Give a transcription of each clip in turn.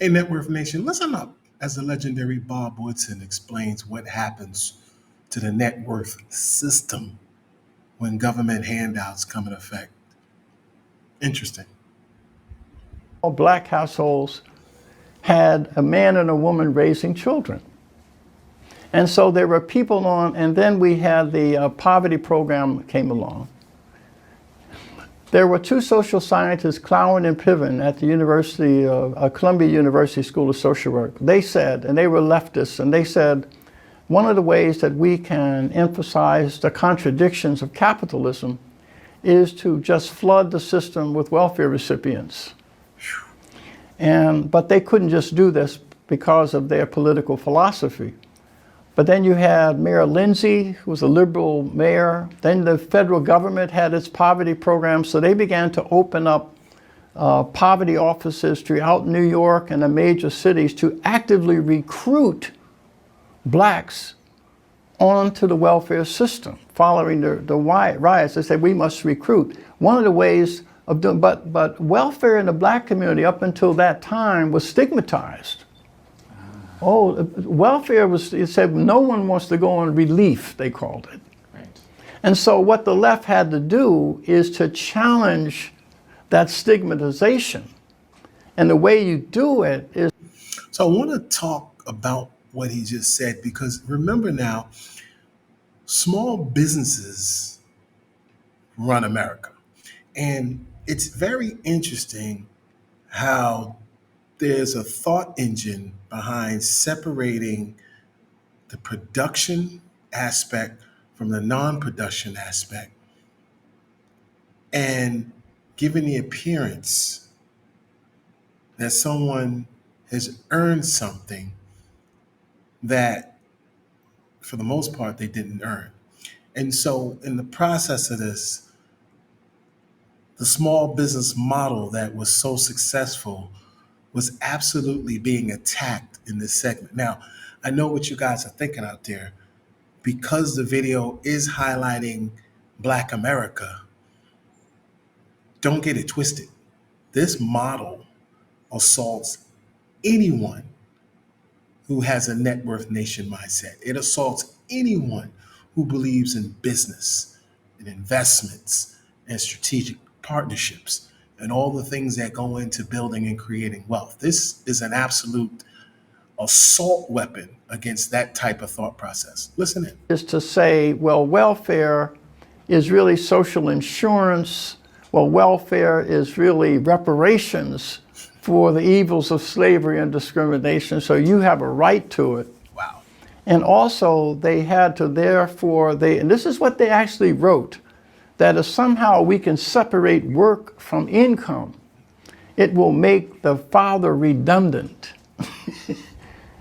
Hey, Net Worth Nation, listen up as the legendary Bob Woodson explains what happens to the net worth system when government handouts come in effect. Interesting. All black households had a man and a woman raising children. And so there were people on, and then we had the poverty program came along. There were two social scientists, Clowen and Piven, at the University of Columbia University School of Social Work. They said, and they were leftists, and they said, one of the ways that we can emphasize the contradictions of capitalism is to just flood the system with welfare recipients. But they couldn't just do this because of their political philosophy. But then you had Mayor Lindsay, who was a liberal mayor. Then the federal government had its poverty program, so they began to open up poverty offices throughout New York and the major cities to actively recruit blacks onto the welfare system. Following the riots, they said we must recruit. One of the ways of doing, but welfare in the black community up until that time was stigmatized. Oh, welfare was, it said no one wants to go on relief, they called it. Right. And so what the left had to do is to challenge that stigmatization. And the way you do it is... So I want to talk about what he just said, because remember now, small businesses run America. And it's very interesting how there's a thought engine behind separating the production aspect from the non-production aspect and giving the appearance that someone has earned something that, for the most part, they didn't earn. And so in the process of this, the small business model that was so successful was absolutely being attacked in this segment. Now, I know what you guys are thinking out there. Because the video is highlighting Black America, don't get it twisted. This model assaults anyone who has a net worth nation mindset. It assaults anyone who believes in business and investments and strategic partnerships and all the things that go into building and creating wealth. This is an absolute assault weapon against that type of thought process. Listen in. Is to say, well, welfare is really social insurance. Well, welfare is really reparations for the evils of slavery and discrimination. So you have a right to it. Wow. And also they had to therefore, and this is what they actually wrote, that if somehow we can separate work from income, it will make the father redundant.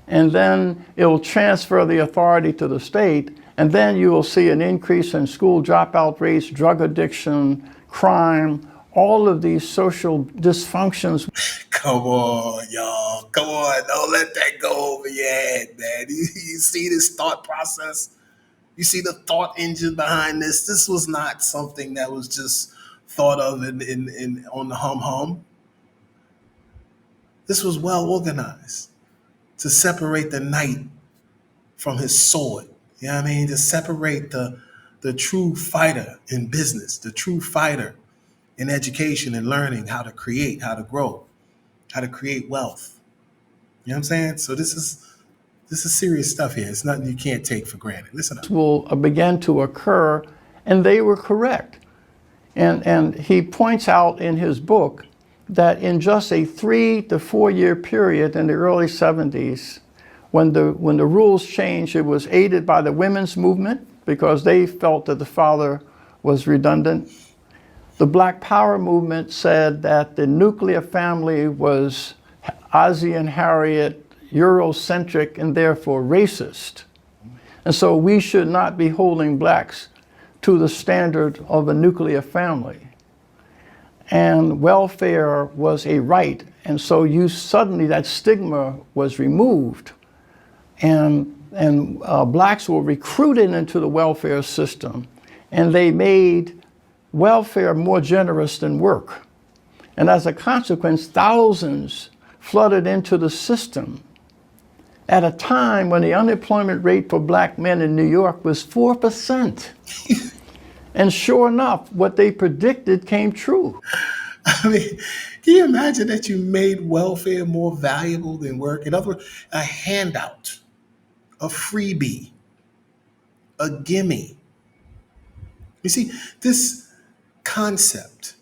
And then it will transfer the authority to the state, and then you will see an increase in school dropout rates, drug addiction, crime, all of these social dysfunctions. Come on, y'all. Come on. Don't let that go over your head, man. You see this thought process? You see the thought engine behind this? This was not something that was just thought of in on the hum. This was well organized to separate the knight from his sword. You know what I mean? To separate the true fighter in business, the true fighter in education and learning how to create, how to grow, how to create wealth. You know what I'm saying? So this is serious stuff here. It's nothing you can't take for granted. Listen up. Will begin to occur, and they were correct. And he points out in his book that in just a 3 to 4 year period in the early 70s, when the rules changed, it was aided by the women's movement because they felt that the father was redundant. The Black Power movement said that the nuclear family was Ozzie and Harriet, Eurocentric, and therefore racist. And so we should not be holding blacks to the standard of a nuclear family. And welfare was a right. And so suddenly that stigma was removed. And blacks were recruited into the welfare system. And they made welfare more generous than work. And as a consequence, thousands flooded into the system at a time when the unemployment rate for black men in New York was 4%. And sure enough, what they predicted came true. I mean, can you imagine that you made welfare more valuable than work? In other words, a handout, a freebie, a gimme. You see, this concept,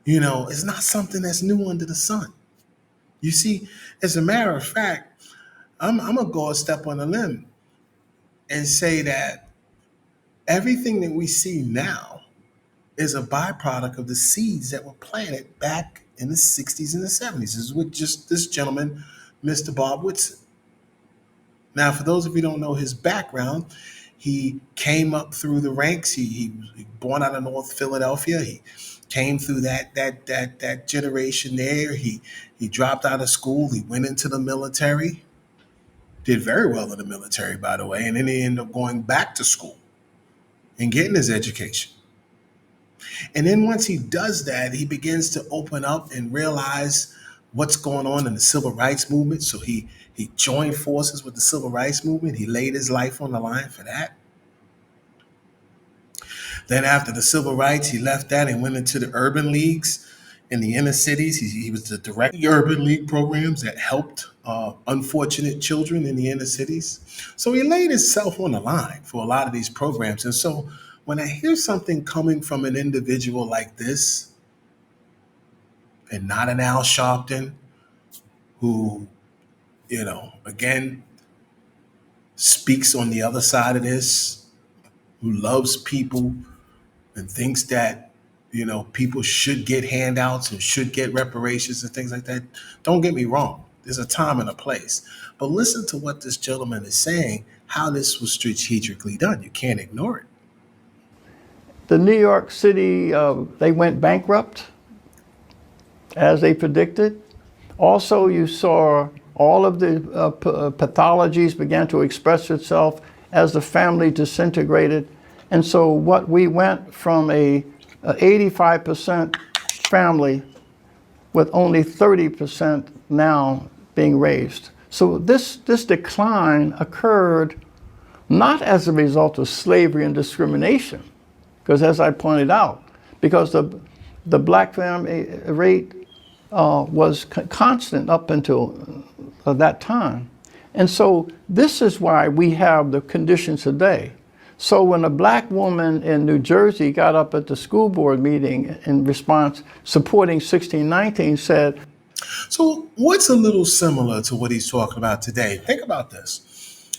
is not something that's new under the sun. You see, as a matter of fact, I'm going to go a step on a limb and say that everything that we see now is a byproduct of the seeds that were planted back in the 60s and the 70s. This is with just this gentleman, Mr. Bob Whitson. Now, for those of you who don't know his background, he came up through the ranks. He was born out of North Philadelphia. He came through that generation there. He dropped out of school. He went into the military. Did very well in the military, by the way, and then he ended up going back to school and getting his education. And then once he does that, he begins to open up and realize what's going on in the civil rights movement. So he joined forces with the civil rights movement. He laid his life on the line for that. Then after the civil rights, he left that and went into the urban leagues in the inner cities. He was the director of the urban league programs that helped unfortunate children in the inner cities. So he laid himself on the line for a lot of these programs. And so when I hear something coming from an individual like this, and not an Al Sharpton, who, again, speaks on the other side of this, who loves people and thinks that, people should get handouts and should get reparations and things like that. Don't get me wrong. There's a time and a place. But listen to what this gentleman is saying, how this was strategically done. You can't ignore it. The New York City, they went bankrupt, as they predicted. Also, you saw all of the pathologies began to express itself as the family disintegrated. And so what we went from a 85% family with only 30% now being raised. So this decline occurred not as a result of slavery and discrimination, because as I pointed out, because the black family rate was constant up until that time. And so this is why we have the conditions today. So when a black woman in New Jersey got up at the school board meeting in response, supporting 1619, said, so what's a little similar to what he's talking about today? Think about this.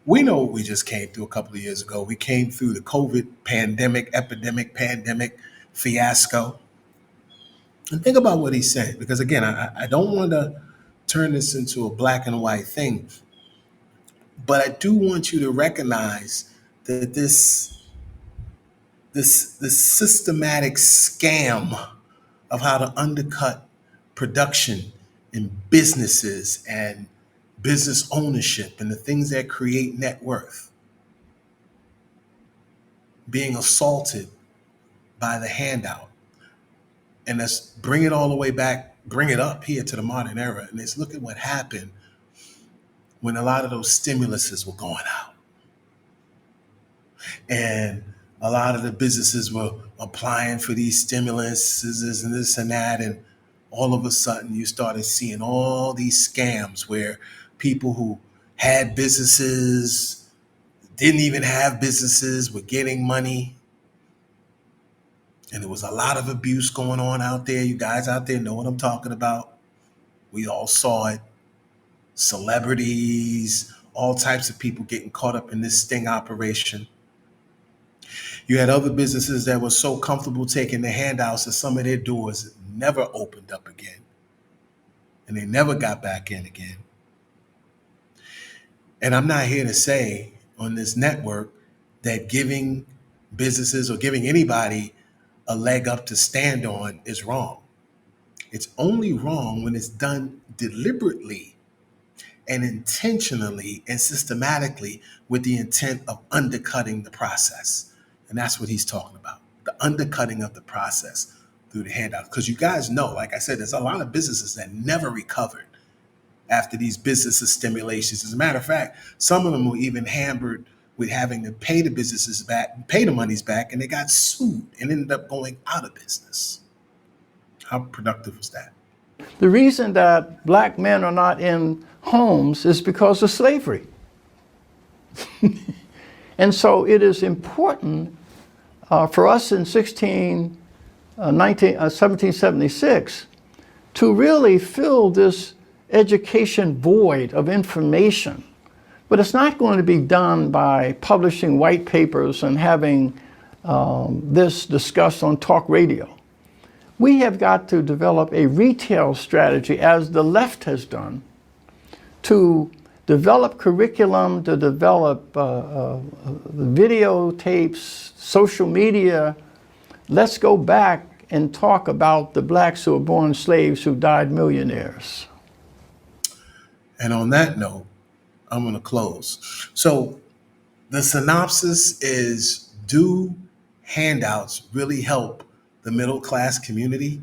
We know what we just came through a couple of years ago. We came through the COVID pandemic fiasco. And think about what he said, because again, I don't want to turn this into a black and white thing, but I do want you to recognize that this systematic scam of how to undercut production in businesses and business ownership and the things that create net worth being assaulted by the handout. And let's bring it all the way back, bring it up here to the modern era. And let's look at what happened when a lot of those stimuluses were going out. And a lot of the businesses were applying for these stimuluses and this and that. And all of a sudden you started seeing all these scams where people who had businesses, didn't even have businesses, were getting money. And there was a lot of abuse going on out there. You guys out there know what I'm talking about. We all saw it. Celebrities, all types of people getting caught up in this sting operation. You had other businesses that were so comfortable taking the handouts that some of their doors never opened up again. And they never got back in again. And I'm not here to say on this network that giving businesses or giving anybody a leg up to stand on is wrong. It's only wrong when it's done deliberately and intentionally and systematically with the intent of undercutting the process. And that's what he's talking about, the undercutting of the process, through the handouts. Because you guys know, like I said, there's a lot of businesses that never recovered after these business stimulations. As a matter of fact, some of them were even hampered with having to pay the businesses back, pay the monies back, and they got sued and ended up going out of business. How productive was that? The reason that black men are not in homes is because of slavery. And so it is important for us in 1776 to really fill this education void of information. But it's not going to be done by publishing white papers and having this discussed on talk radio. We have got to develop a retail strategy, as the left has done, to develop curriculum, to develop videotapes, social media. Let's go back and talk about the blacks who were born slaves who died millionaires. And on that note, I'm going to close. So the synopsis is, do handouts really help the middle class community?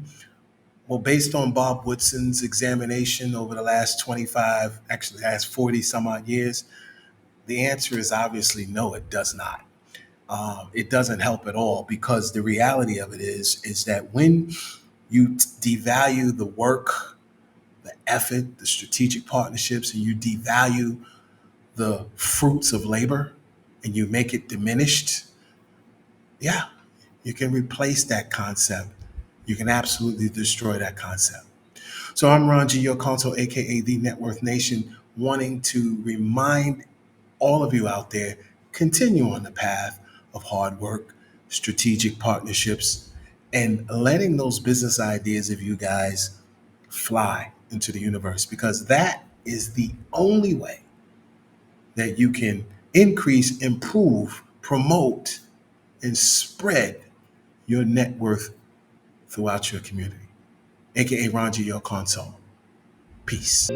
Well, based on Bob Woodson's examination over the last 40 some odd years, the answer is obviously no, it does not. It doesn't help at all, because the reality of it is that when you devalue the work, the effort, the strategic partnerships, and you devalue the fruits of labor and you make it diminished, yeah, you can replace that concept. You can absolutely destroy that concept. So I'm Ron G, your console, aka the Net Worth Nation, wanting to remind all of you out there, continue on the path of hard work, strategic partnerships, and letting those business ideas of you guys fly into the universe, because that is the only way that you can increase, improve, promote, and spread your net worth throughout your community. AKA Ron G, your console. Peace.